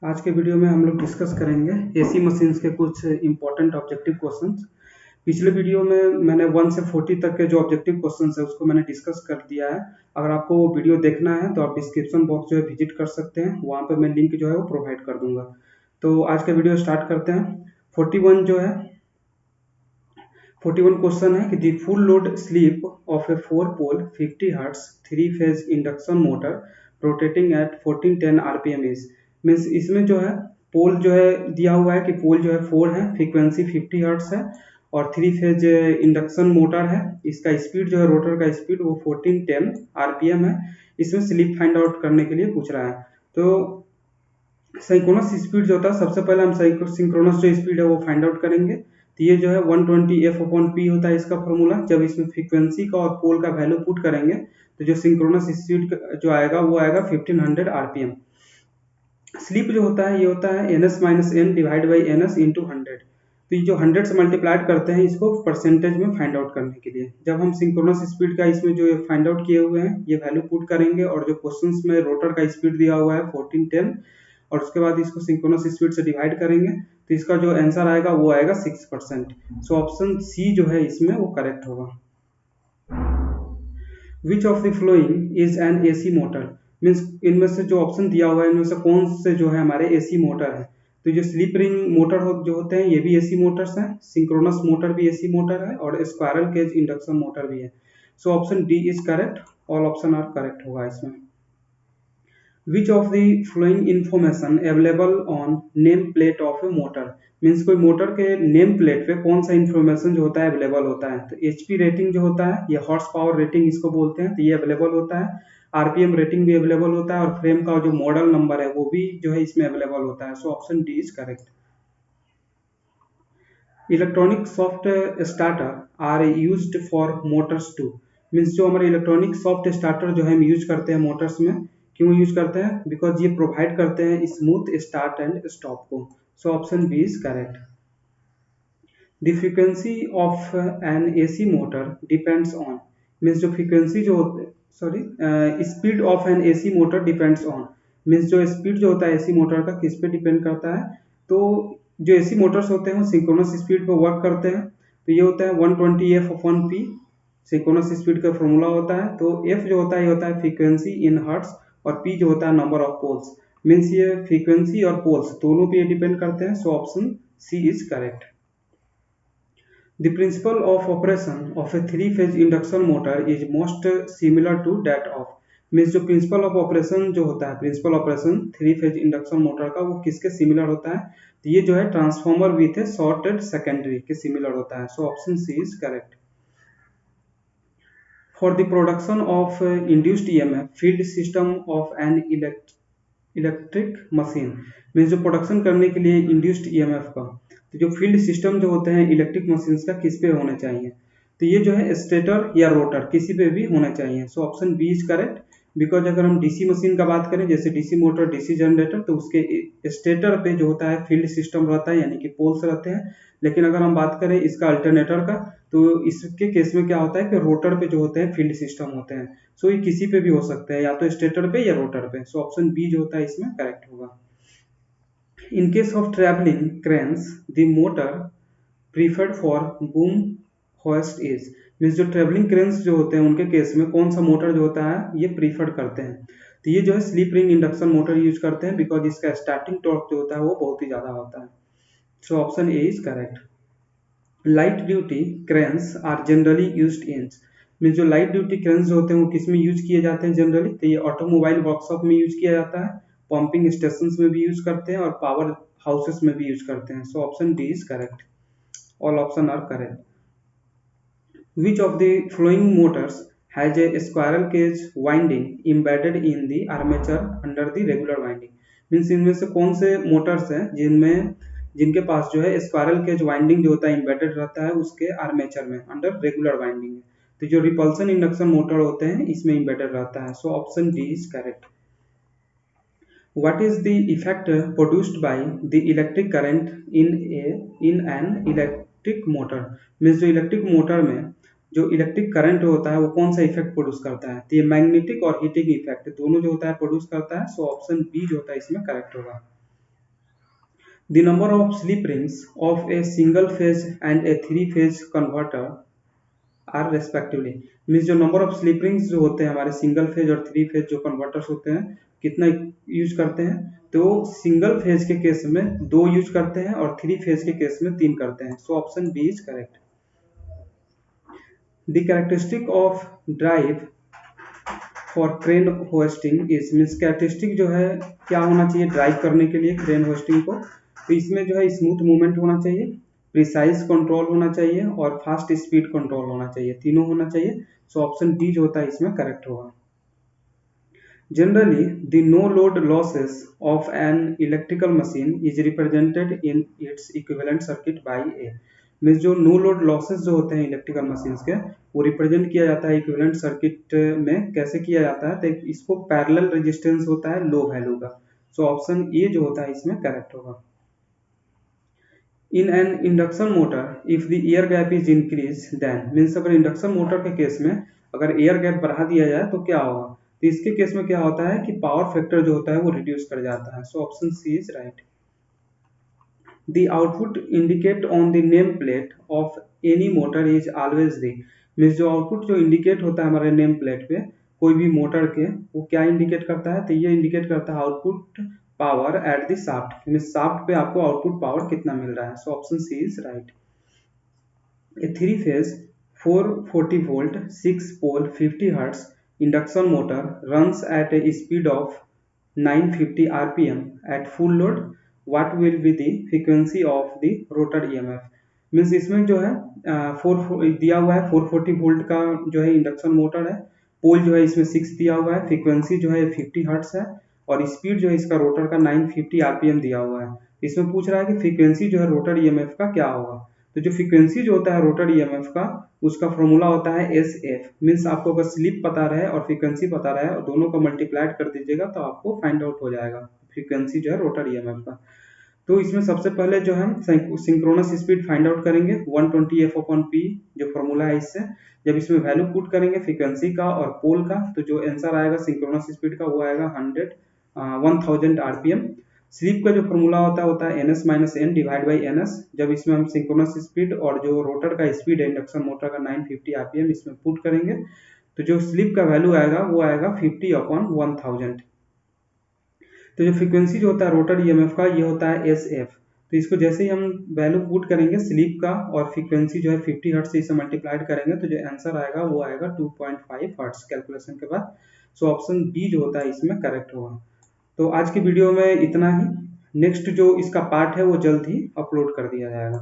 आज के वीडियो में हम लोग डिस्कस करेंगे एसी मशीन्स के कुछ इंपॉर्टेंट ऑब्जेक्टिव क्वेश्चंस। पिछले वीडियो में मैंने 1 से 40 तक के जो ऑब्जेक्टिव क्वेश्चंस है उसको मैंने डिस्कस कर दिया है। अगर आपको वो वीडियो देखना है तो आप डिस्क्रिप्शन बॉक्स जो है विजिट कर सकते हैं, वहाँ पे मैं लिंक जो है वो प्रोवाइड कर दूंगा। तो आज का वीडियो स्टार्ट करते हैं। 41 जो है 41 क्वेश्चन है कि the full load slip of a 4 pole 50 hertz 3 phase induction motor rotating at 1410 RPM is means इसमें जो है पोल जो है दिया हुआ है कि पोल जो है 4 है, फ्रीक्वेंसी 50 हर्ट्ज है और 3 फेज इंडक्शन मोटर है। इसका स्पीड जो है रोटर का स्पीड वो 1410 आरपीएम है। इसमें स्लीप फाइंड आउट करने के लिए पूछ रहा है। तो सिंक्रोनस स्पीड जो होता है, सबसे पहले हम सिंक्रोनस जो स्पीड है वो फाइंड आउट करेंगे। तो ये जो है 120 एफ अपॉन पी होता है इसका फॉर्मूला। जब इसमें फ्रीक्वेंसी का और पोल का वैल्यू पुट करेंगे तो जो सिंक्रोनस स्पीड जो आएगा वो आएगा 1500 आरपीएम। स्लीप जो होता है ये होता है N S minus N divide by N S into 100। तो ये जो 100 से मल्टीप्लाइड करते हैं इसको परसेंटेज में फाइंड आउट करने के लिए। जब हम सिंक्रोनस स्पीड का इसमें जो फाइंड आउट किए हुए हैं ये वैल्यू पुट करेंगे और जो क्वेश्चंस में रोटर का स्पीड दिया हुआ है 1410 और उसके बाद इसको सिंक्रोनस स्पीड से डिवाइड करेंगे तो इसका जो आंसर आएगा वो आएगा 6%। सो ऑप्शन सी जो है इसमें वो करेक्ट होगा। विच of the following is an AC motor means इनमें से जो ऑप्शन दिया हुआ है इनमें से कौन से जो है हमारे एसी मोटर है। तो जो स्लिप रिंग मोटर जो होते हैं ये भी एसी मोटर्स हैं, सिंक्रोनस मोटर भी एसी मोटर है और स्क्वायरल केज इंडक्शन मोटर भी है। So option D is correct. All option are correct होगा इसमें। Which of the following information available on name plate of a motor means कोई motor के name plate पे कौन सा इंफॉर्मेशन जो होता है अवेलेबल होता है। तो एचपी रेटिंग जो होता है ये हॉर्स पावर रेटिंग इसको बोलते हैं, तो ये अवेलेबल होता है। आरपीएम रेटिंग भी अवेलेबल होता है और फ्रेम का जो मॉडल नंबर है वो भी जो है इसमें अवेलेबल होता है। So option D is correct. Electronic soft starter are used for motors to means जो हमारे इलेक्ट्रॉनिक सॉफ्ट स्टार्टर जो है हम यूज करते हैं मोटर्स में, क्यों यूज करते हैं? बिकॉज ये प्रोवाइड करते हैं स्मूथ स्टार्ट एंड स्टॉप को। So option B is correct. The frequency of an AC motor depends on means जो फ्रीक्वेंसी जो sorry speed of an AC motor depends on means जो speed जो होता है एसी मोटर का किस पे डिपेंड करता है। तो जो एसी मोटर्स होते हैं वो सिंक्रोनस स्पीड पे वर्क करते हैं। तो ये होता है 120 F upon P, synchronous speed का फॉर्मूला होता है। तो एफ जो होता है ये होता है फ्रीक्वेंसी इन हर्ट्स और पी जो होता है नंबर ऑफ पोल्स। मीन्स ये फ्रीक्वेंसी और पोल्स दोनों पे डिपेंड करते हैं। So option C is correct. The principle of operation of a three-phase induction motor is most similar to that of means जो प्रिंसिपल ऑफ ऑपरेशन जो होता है, principle operation three phase induction motor का वो किसके similar होता है? तो ये जो है transformer with a shorted secondary के सिमिलर होता है। So option C is correct. For the production of induced EMF field system of an electric machine means जो प्रोडक्शन करने के लिए इंड्यूस्ड ईएमएफ का तो जो फील्ड सिस्टम जो होते हैं इलेक्ट्रिक मशीन्स का किस पे होना चाहिए? तो ये जो है स्टेटर या रोटर किसी पे भी होना चाहिए। So option B is correct. Because अगर हम डीसी मशीन का बात करें जैसे डीसी मोटर डीसी जनरेटर तो उसके स्टेटर पे जो होता है फील्ड सिस्टम रहता है यानी कि पोल्स रहते हैं। लेकिन अगर हम बात करें इसका अल्टरनेटर का तो इसके केस में क्या होता है कि रोटर पे जो होते हैं फील्ड सिस्टम होते हैं। सो ये किसी पे भी हो सकते हैं, या तो स्टेटर पे या रोटर पे। सो ऑप्शन बी जो होता है इसमें करेक्ट होगा। In case of traveling cranes, the motor preferred for boom hoist is means जो ट्रेवलिंग क्रेन्स जो होते हैं उनके केस में कौन सा मोटर जो होता है ये प्रीफर्ड करते हैं। तो ये जो है slip ring induction motor use करते हैं बिकॉज इसका स्टार्टिंग टॉर्क जो होता है वो बहुत ही ज्यादा होता है। So option A is correct. Light duty cranes are generally used in means जो लाइट ड्यूटी क्रेन्स जो होते हैं वो किस में यूज किए जाते हैं जनरली? तो ये ऑटोमोबाइल वर्कशॉप में यूज किया जाता है, पंपिंग स्टेशन में भी यूज करते हैं और पावर हाउसेस में भी यूज करते हैं। So option D is correct. All option are correct. Which of the following motors has a squirrel cage winding embedded in the armature under the regular winding means इनमें से कौन से Motors हैं जिनके पास जो है स्क्वायरल केज वाइंडिंग जो होता है एम्बेडेड रहता है उसके आर्मेचर में अंडर रेगुलर वाइंडिंग है। तो जो रिपल्सन इंडक्शन मोटर होते हैं इसमें एम्बेडेड रहता है। So option D is correct. What is the effect produced by the electric current in an electric motor means जो इलेक्ट्रिक मोटर में जो इलेक्ट्रिक करंट होता है वो कौन सा इफेक्ट प्रोड्यूस करता है? तो ये मैग्नेटिक और हीटिंग इफेक्ट दोनों जो होता है प्रोड्यूस करता है। सो ऑप्शन बी जो होता है इसमें करेक्ट होगा। The number of slip rings of a single phase and a three phase converter are respectively. Means जो नंबर ऑफ स्लिप रिंग्स जो होते हैं हमारे सिंगल फेज और थ्री फेज जो कन्वर्टर्स होते हैं कितना यूज करते हैं, तो सिंगल फेज के केस में 2 यूज करते हैं और थ्री फेज के केस में 3 करते हैं। So option B is correct. The characteristic of drive for crane hoisting is, means characteristic जो है क्या होना चाहिए ड्राइव करने के लिए क्रेन होस्टिंग को, तो इसमें जो है स्मूथ मूवमेंट होना चाहिए, प्रिसाइज कंट्रोल होना चाहिए और फास्ट स्पीड कंट्रोल होना चाहिए, तीनों होना चाहिए। सो ऑप्शन डी जो होता है इसमें करेक्ट होगा। Generally the no load losses of an electrical machine is represented in its equivalent circuit by A. Means जो नो लोड लॉसेस जो होते हैं इलेक्ट्रिकल मशीन्स के वो रिप्रेजेंट किया जाता है इक्विवेलेंट सर्किट में। कैसे किया जाता है, तो इसको पैरेलल रेजिस्टेंस होता है लो वैल्यू का। सो ऑप्शन ए जो होता है इसमें करेक्ट होगा। In an induction motor if the air gap is increase then, means अगर इंडक्शन मोटर के केस में अगर एयर गैप बढ़ा दिया जाए तो क्या होगा, तो इसके केस में क्या होता है कि पावर फैक्टर जो होता है वो रिड्यूस कर जाता है। So option C is right. The output indicate on the name plate of any motor is always the, means जो आउटपुट जो इंडिकेट होता है हमारे नेम प्लेट पे कोई भी मोटर के, वो क्या इंडिकेट करता है, तो ये इंडिकेट करता है output power at the shaft, means shaft पे आपको आउटपुट पावर कितना मिल रहा है। So option C is right. A three-phase 440 volt 6 pole 50 Hz induction motor runs at a speed of 950 rpm at full load. What will be the frequency of the rotor EMF? Means इसमें जो है दिया हुआ है 440 volt का जो है induction motor है, पोल जो है इसमें 6 दिया हुआ है, फ्रीक्वेंसी जो है 50 हर्ट्स है और स्पीड जो है इसका रोटर का 950 आरपीएम दिया हुआ है। इसमें पूछ रहा है कि फ्रीक्वेंसी जो है रोटर ईएमएफ का क्या होगा, तो जो फ्रीक्वेंसी जो होता है रोटर ईएमएफ का उसका फॉर्मूला होता है एस एफ। मीन्स आपको अगर स्लिप पता रहे और फ्रीक्वेंसी पता रहे और दोनों को मल्टीप्लाइड कर दीजिएगा तो आपको फाइंड आउट हो जाएगा फ्रीक्वेंसी जो है रोटर ईएमएफ का। तो इसमें सबसे पहले जो है सिंक्रोनस स्पीड फाइंड आउट करेंगे 120 एफ अपॉन पी जो फॉर्मूला है इससे। जब इसमें वैल्यू पुट करेंगे फ्रीक्वेंसी का और पोल का तो जो आंसर आएगा सिंक्रोनस स्पीड का वो आएगा 1000 आरपीएम। स्लीप का जो फॉर्मूला होता है N S minus N divide by N S. जब इसमें हम सिंक्रोनस स्पीड और जो रोटर का स्पीड है इंडक्शन मोटर का 950 आरपीएम इसमें पुट करेंगे तो जो स्लिप का वैल्यू आएगा वो आएगा 50 अपॉन 1000। तो जो फ्रीक्वेंसी जो होता है रोटर ईएमएफ का ये होता है एस एफ। तो इसको जैसे ही हम वैल्यू पुट करेंगे स्लिप का और फ्रीक्वेंसी जो है 50 हर्ट्ज से इसे मल्टीप्लाइड करेंगे तो जो आंसर आएगा वो आएगा 2.5 हर्ट्ज कैलकुलेशन के बाद। सो ऑप्शन बी जो होता है इसमें करेक्ट होगा। तो आज की वीडियो में इतना ही। नेक्स्ट जो इसका पार्ट है वो जल्द ही अपलोड कर दिया जाएगा।